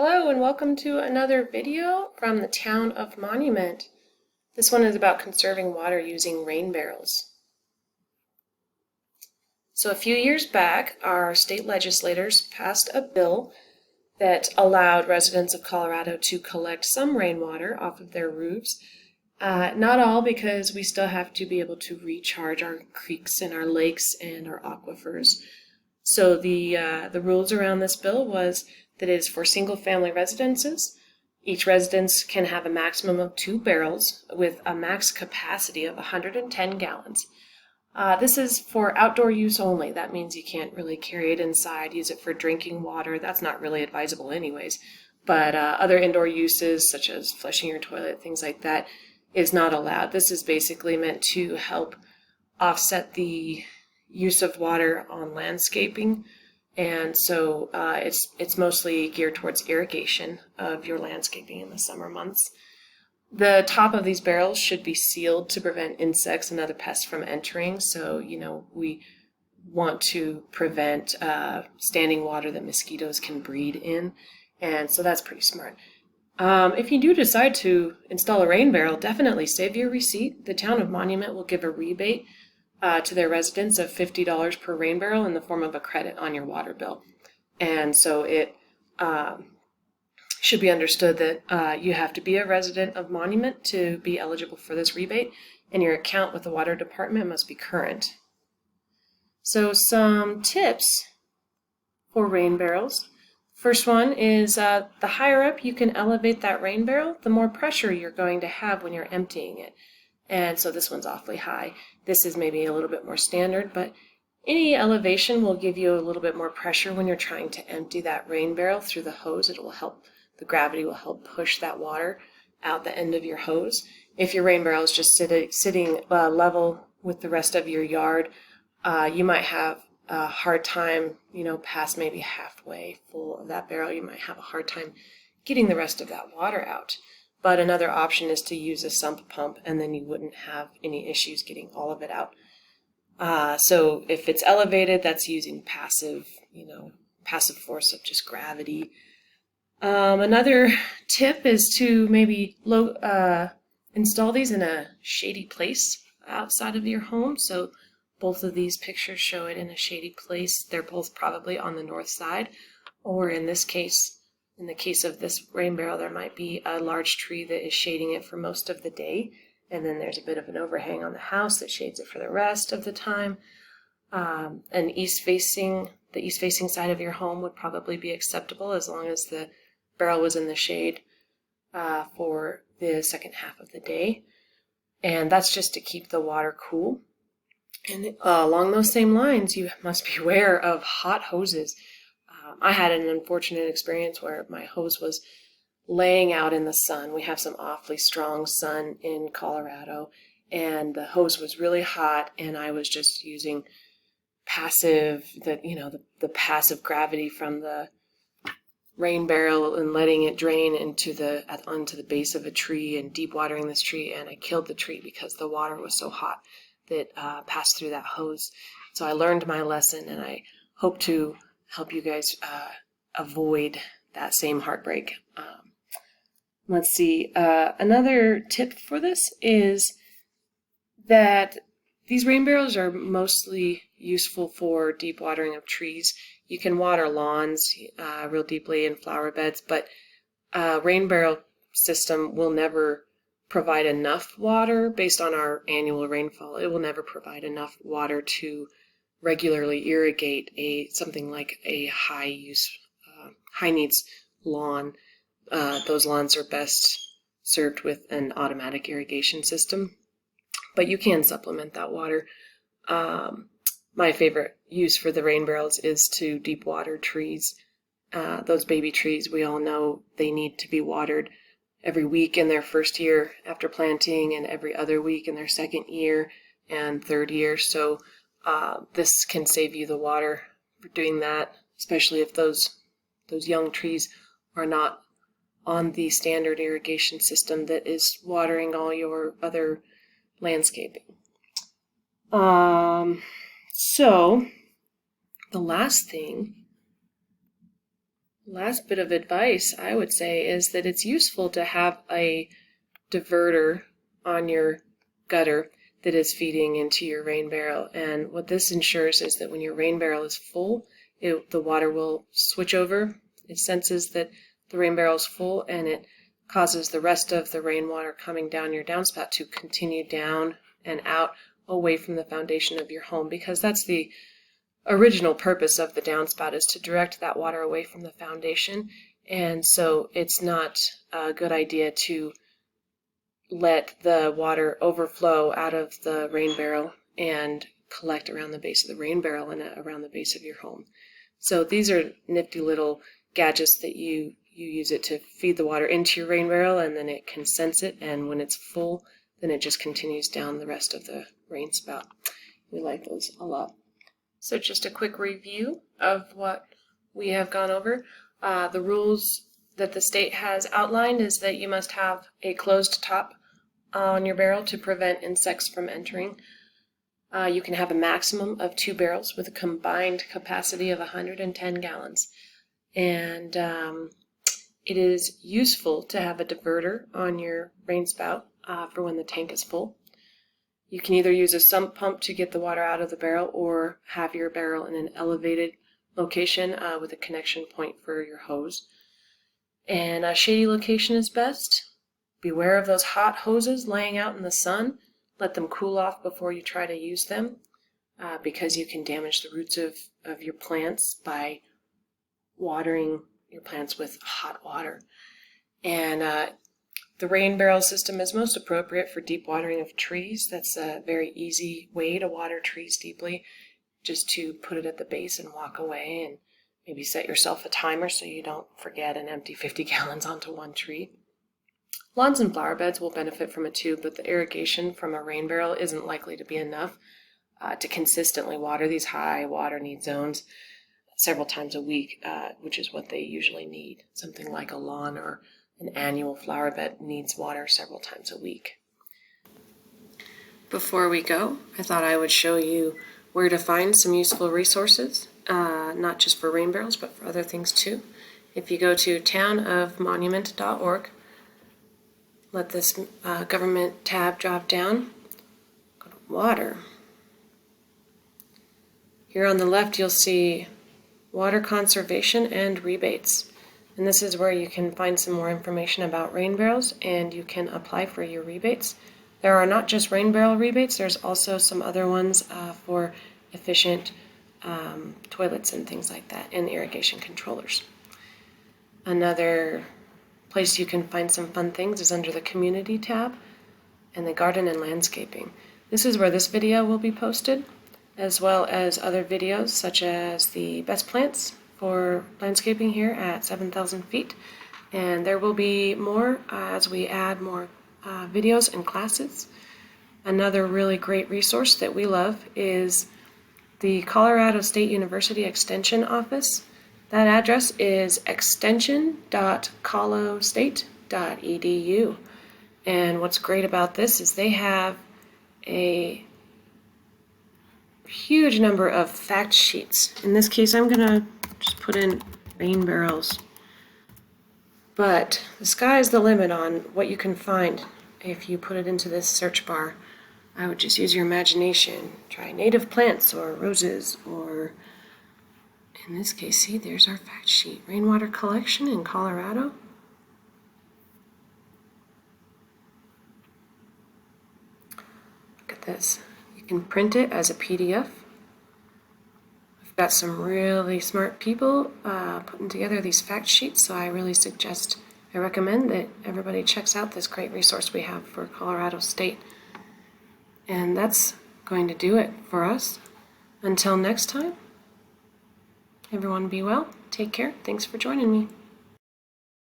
Hello and welcome to another video from the town of Monument. This one is about conserving water using rain barrels. So a few years back, our state legislators passed a bill that allowed residents of Colorado to collect some rainwater off of their roofs. Not all, because we still have to be able to recharge our creeks and our lakes and our aquifers. So the rules around this bill was that it is for single-family residences. Each residence can have a maximum of 2 barrels with a max capacity of 110 gallons. This is for outdoor use only. That means you can't really carry it inside, use it for drinking water. That's not really advisable anyways. But other indoor uses, such as flushing your toilet, things like that, is not allowed. This is basically meant to help offset the use of water on landscaping. And so it's mostly geared towards irrigation of your landscaping in the summer months. The top of these barrels should be sealed to prevent insects and other pests from entering. So, we want to prevent standing water that mosquitoes can breed in. And so that's pretty smart. If you do decide to install a rain barrel, definitely save your receipt. The town of Monument will give a rebate to their residents of $50 per rain barrel in the form of a credit on your water bill. And so it should be understood that you have to be a resident of Monument to be eligible for this rebate, and your account with the water department must be current. So some tips for rain barrels. First one is the higher up you can elevate that rain barrel, the more pressure you're going to have when you're emptying it. And so this one's awfully high. This is maybe a little bit more standard, but any elevation will give you a little bit more pressure when you're trying to empty that rain barrel through the hose. It will help, the gravity will help push that water out the end of your hose. If your rain barrel is just sitting level with the rest of your yard, you might have a hard time, past maybe halfway full of that barrel, you might have a hard time getting the rest of that water out. But another option is to use a sump pump, and then you wouldn't have any issues getting all of it out. So if it's elevated, that's using passive force of just gravity. Another tip is to maybe install these in a shady place outside of your home. So both of these pictures show it in a shady place. They're both probably on the north side, or in this case, in the case of this rain barrel, there might be a large tree that is shading it for most of the day, and then there's a bit of an overhang on the house that shades it for the rest of the time. The east-facing side of your home would probably be acceptable as long as the barrel was in the shade for the second half of the day. And that's just to keep the water cool. And along those same lines, you must beware of hot hoses. I had an unfortunate experience where my hose was laying out in the sun. We have some awfully strong sun in Colorado, and the hose was really hot, and I was just using the passive gravity from the rain barrel and letting it drain onto the base of a tree and deep watering this tree, and I killed the tree because the water was so hot that passed through that hose. So I learned my lesson, and I hope to help you guys avoid that same heartbreak. Let's see. Another tip for this is that these rain barrels are mostly useful for deep watering of trees. You can water lawns real deeply in flower beds, but a rain barrel system will never provide enough water based on our annual rainfall. It will never provide enough water to regularly irrigate something like a high needs lawn. Those lawns are best served with an automatic irrigation system, but you can supplement that water. My favorite use for the rain barrels is to deep water trees. Those baby trees, we all know they need to be watered every week in their first year after planting, and every other week in their second year and third year. So this can save you the water for doing that, especially if those young trees are not on the standard irrigation system that is watering all your other landscaping. So the last thing Last bit of advice I would say is that it's useful to have a diverter on your gutter that is feeding into your rain barrel. And what this ensures is that when your rain barrel is full, the water will switch over. It senses that the rain barrel is full, and it causes the rest of the rainwater coming down your downspout to continue down and out away from the foundation of your home, because that's the original purpose of the downspout, is to direct that water away from the foundation. And so it's not a good idea to let the water overflow out of the rain barrel and collect around the base of the rain barrel and around the base of your home. So these are nifty little gadgets that you use it to feed the water into your rain barrel, and then it can sense it, and when it's full, then it just continues down the rest of the rain spout. We like those a lot. So just a quick review of what we have gone over. The rules that the state has outlined is that you must have a closed top on your barrel to prevent insects from entering. You can have a maximum of 2 barrels with a combined capacity of 110 gallons. And it is useful to have a diverter on your rain spout for when the tank is full. You can either use a sump pump to get the water out of the barrel, or have your barrel in an elevated location with a connection point for your hose. And a shady location is best. Beware of those hot hoses laying out in the sun. Let them cool off before you try to use them, because you can damage the roots of your plants by watering your plants with hot water. And the rain barrel system is most appropriate for deep watering of trees. That's a very easy way to water trees deeply, just to put it at the base and walk away, and maybe set yourself a timer so you don't forget and empty 50 gallons onto one tree. Lawns and flower beds will benefit from it too, but the irrigation from a rain barrel isn't likely to be enough to consistently water these high water need zones several times a week, which is what they usually need. Something like a lawn or an annual flower bed needs water several times a week. Before we go, I thought I would show you where to find some useful resources, not just for rain barrels, but for other things too. If you go to townofmonument.org, let this government tab drop down, go to water. Here on the left you'll see water conservation and rebates. And this is where you can find some more information about rain barrels, and you can apply for your rebates. There are not just rain barrel rebates, there's also some other ones for efficient toilets and things like that, and irrigation controllers. Another place you can find some fun things is under the community tab and the garden and landscaping. This is where this video will be posted, as well as other videos such as the best plants for landscaping here at 7,000 feet. And there will be more as we add more videos and classes. Another really great resource that we love is the Colorado State University Extension Office. That address is extension.colostate.edu. And what's great about this is they have a huge number of fact sheets. In this case, I'm going to just put in rain barrels. But the sky's the limit on what you can find if you put it into this search bar. I would just use your imagination. Try native plants or roses, or in this case, see, there's our fact sheet. Rainwater collection in Colorado. Look at this. You can print it as a PDF. We've got some really smart people putting together these fact sheets, so I really recommend that everybody checks out this great resource we have for Colorado State. And that's going to do it for us. Until next time, everyone be well, take care, thanks for joining me.